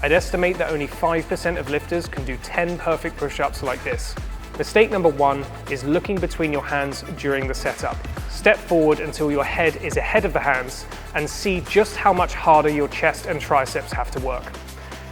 I'd estimate that only 5% of lifters can do 10 perfect push-ups like this. Mistake number 1 is looking between your hands during the setup. Step forward until your head is ahead of the hands and see just how much harder your chest and triceps have to work.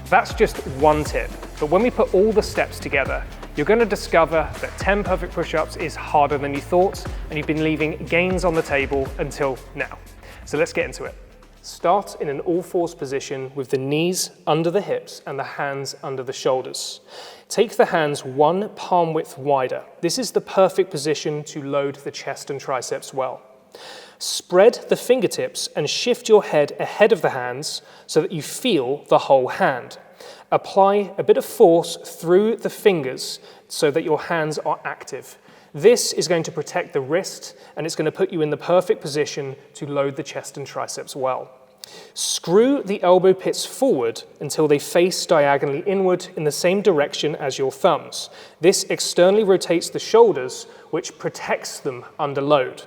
That's just one tip, but when we put all the steps together, you're going to discover that 10 perfect push-ups is harder than you thought, and you've been leaving gains on the table until now. So let's get into it. Start in an all-fours position with the knees under the hips and the hands under the shoulders. Take the hands one palm width wider. This is the perfect position to load the chest and triceps well. Spread the fingertips and shift your head ahead of the hands so that you feel the whole hand. Apply a bit of force through the fingers so that your hands are active. This is going to protect the wrist, and it's going to put you in the perfect position to load the chest and triceps well. Screw the elbow pits forward until they face diagonally inward in the same direction as your thumbs. This externally rotates the shoulders, which protects them under load.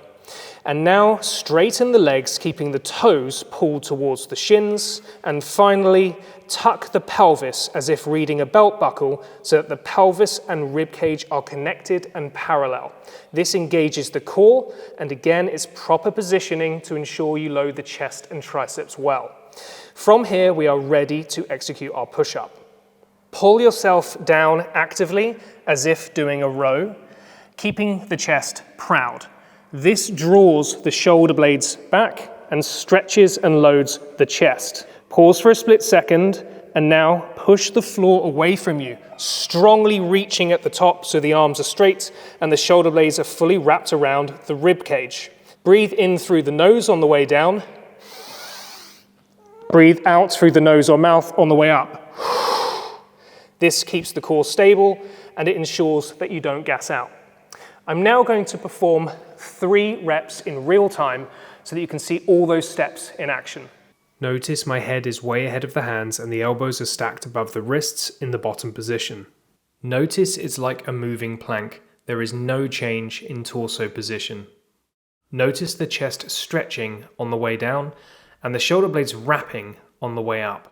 And now straighten the legs, keeping the toes pulled towards the shins. And finally, tuck the pelvis as if reading a belt buckle so that the pelvis and rib cage are connected and parallel. This engages the core, and again, it's proper positioning to ensure you load the chest and triceps well. From here, we are ready to execute our push-up. Pull yourself down actively as if doing a row, keeping the chest proud. This draws the shoulder blades back and stretches and loads the chest. Pause for a split second, and now push the floor away from you, strongly reaching at the top so the arms are straight and the shoulder blades are fully wrapped around the rib cage. Breathe in through the nose on the way down. Breathe out through the nose or mouth on the way up. This keeps the core stable and it ensures that you don't gas out. I'm now going to perform 3 reps in real time so that you can see all those steps in action. Notice my head is way ahead of the hands and the elbows are stacked above the wrists in the bottom position. Notice it's like a moving plank. There is no change in torso position. Notice the chest stretching on the way down and the shoulder blades wrapping on the way up.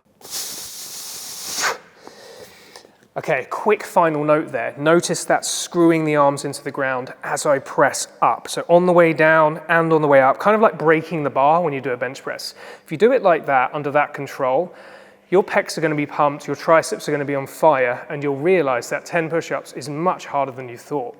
Okay, quick final note there. Notice that screwing the arms into the ground as I press up. So on the way down and on the way up, kind of like breaking the bar when you do a bench press. If you do it like that, under that control, your pecs are going to be pumped, your triceps are going to be on fire, and you'll realize that 10 push-ups is much harder than you thought.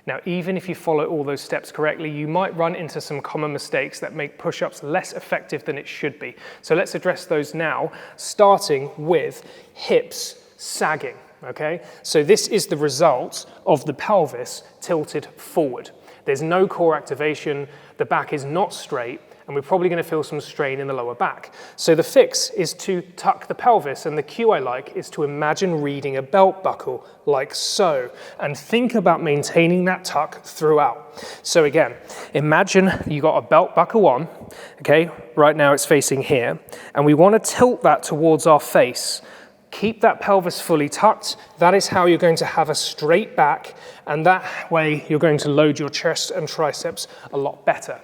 Now, even if you follow all those steps correctly, you might run into some common mistakes that make push-ups less effective than it should be. So let's address those now, starting with hips sagging. Okay, so this is the result of the pelvis tilted forward. There's no core activation, the back is not straight, and we're probably going to feel some strain in the lower back. So the fix is to tuck the pelvis, and the cue I like is to imagine reading a belt buckle like so, and think about maintaining that tuck throughout. So again, imagine you got a belt buckle on, okay, right now it's facing here, and we want to tilt that towards our face. Keep that pelvis fully tucked. That is how you're going to have a straight back, and that way you're going to load your chest and triceps a lot better.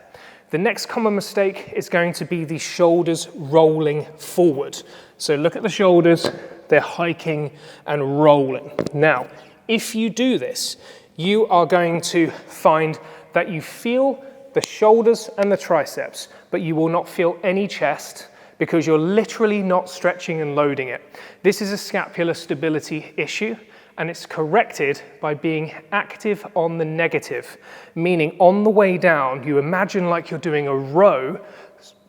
The next common mistake is going to be the shoulders rolling forward. So look at the shoulders, they're hiking and rolling. Now, if you do this, you are going to find that you feel the shoulders and the triceps, but you will not feel any chest, because you're literally not stretching and loading it. This is a scapular stability issue, and it's corrected by being active on the negative, meaning on the way down, you imagine like you're doing a row,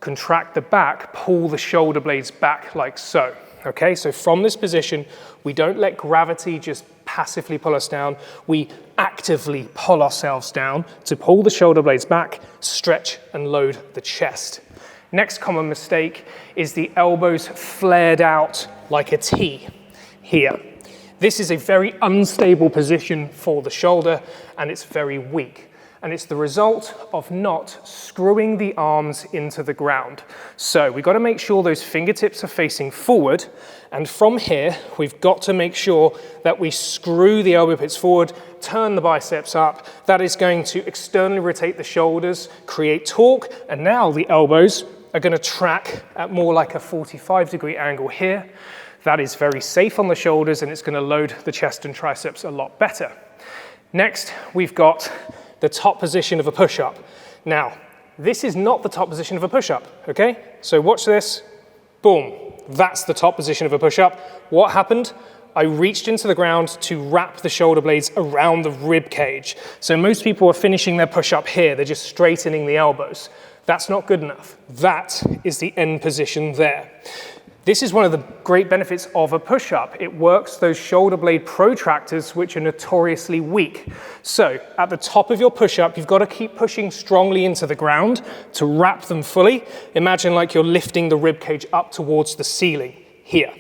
contract the back, pull the shoulder blades back like so. Okay, so from this position, we don't let gravity just passively pull us down, we actively pull ourselves down to pull the shoulder blades back, stretch and load the chest. Next common mistake is the elbows flared out like a T here. This is a very unstable position for the shoulder, and it's very weak. And it's the result of not screwing the arms into the ground. So we've got to make sure those fingertips are facing forward, and from here, we've got to make sure that we screw the elbow pits forward, turn the biceps up. That is going to externally rotate the shoulders, create torque, and now the elbows are going to track at more like a 45-degree angle here. That is very safe on the shoulders and it's going to load the chest and triceps a lot better. Next, we've got the top position of a push-up. Now, this is not the top position of a push-up, okay? So watch this, boom, that's the top position of a push-up. What happened? I reached into the ground to wrap the shoulder blades around the rib cage. So most people are finishing their push-up here, they're just straightening the elbows. That's not good enough. That is the end position there. This is one of the great benefits of a push-up. It works those shoulder blade protractors, which are notoriously weak. So at the top of your push-up, you've got to keep pushing strongly into the ground to wrap them fully. Imagine like you're lifting the rib cage up towards the ceiling here.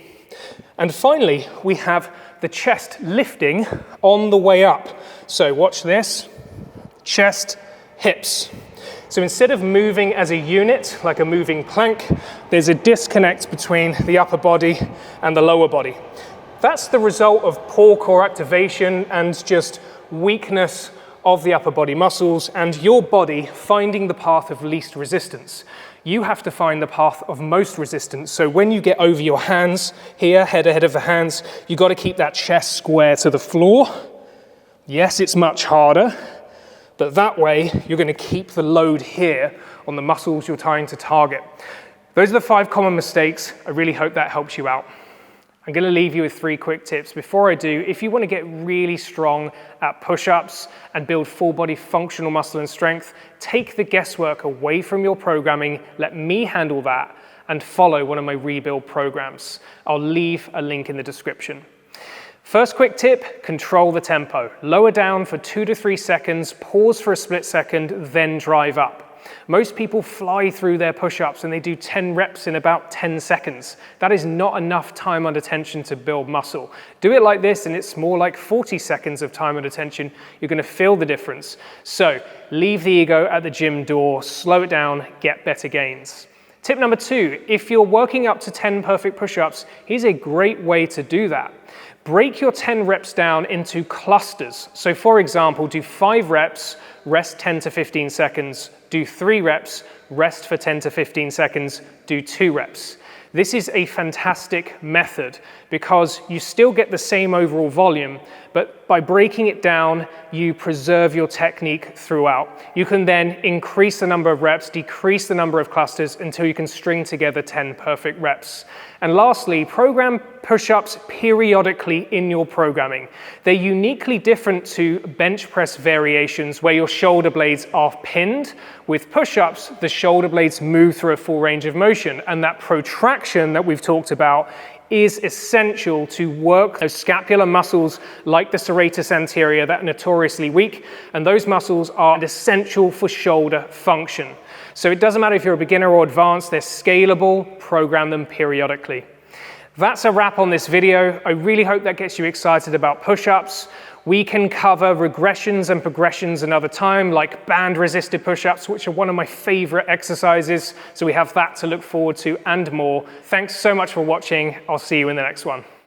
And finally, we have the chest lifting on the way up. So watch this, chest, hips. So instead of moving as a unit, like a moving plank, there's a disconnect between the upper body and the lower body. That's the result of poor core activation and just weakness of the upper body muscles and your body finding the path of least resistance. You have to find the path of most resistance. So when you get over your hands here, head ahead of the hands, you've got to keep that chest square to the floor. Yes, it's much harder. But that way, you're going to keep the load here on the muscles you're trying to target. Those are the 5 common mistakes. I really hope that helps you out. I'm going to leave you with 3 quick tips. Before I do, if you want to get really strong at push-ups and build full body functional muscle and strength, take the guesswork away from your programming, let me handle that, and follow one of my rebuild programs. I'll leave a link in the description. First quick tip, control the tempo. Lower down for 2 to 3 seconds, pause for a split second, then drive up. Most people fly through their push-ups and they do 10 reps in about 10 seconds. That is not enough time under tension to build muscle. Do it like this and it's more like 40 seconds of time under tension. You're going to feel the difference. So leave the ego at the gym door, slow it down, get better gains. Tip number 2, if you're working up to 10 perfect push-ups, here's a great way to do that. Break your 10 reps down into clusters. So for example, do 5 reps, rest 10 to 15 seconds, do 3 reps, rest for 10 to 15 seconds, do 2 reps. This is a fantastic method because you still get the same overall volume, but by breaking it down, you preserve your technique throughout. You can then increase the number of reps, decrease the number of clusters until you can string together 10 perfect reps. And lastly, program push-ups periodically in your programming. They're uniquely different to bench press variations where your shoulder blades are pinned. With push-ups, the shoulder blades move through a full range of motion, and that protraction that we've talked about is essential to work those scapular muscles like the serratus anterior that are notoriously weak, and those muscles are essential for shoulder function. So it doesn't matter if you're a beginner or advanced, they're scalable, program them periodically. That's a wrap on this video. I really hope that gets you excited about push-ups. We can cover regressions and progressions another time, like band-resisted push-ups, which are one of my favorite exercises. So we have that to look forward to and more. Thanks so much for watching. I'll see you in the next one.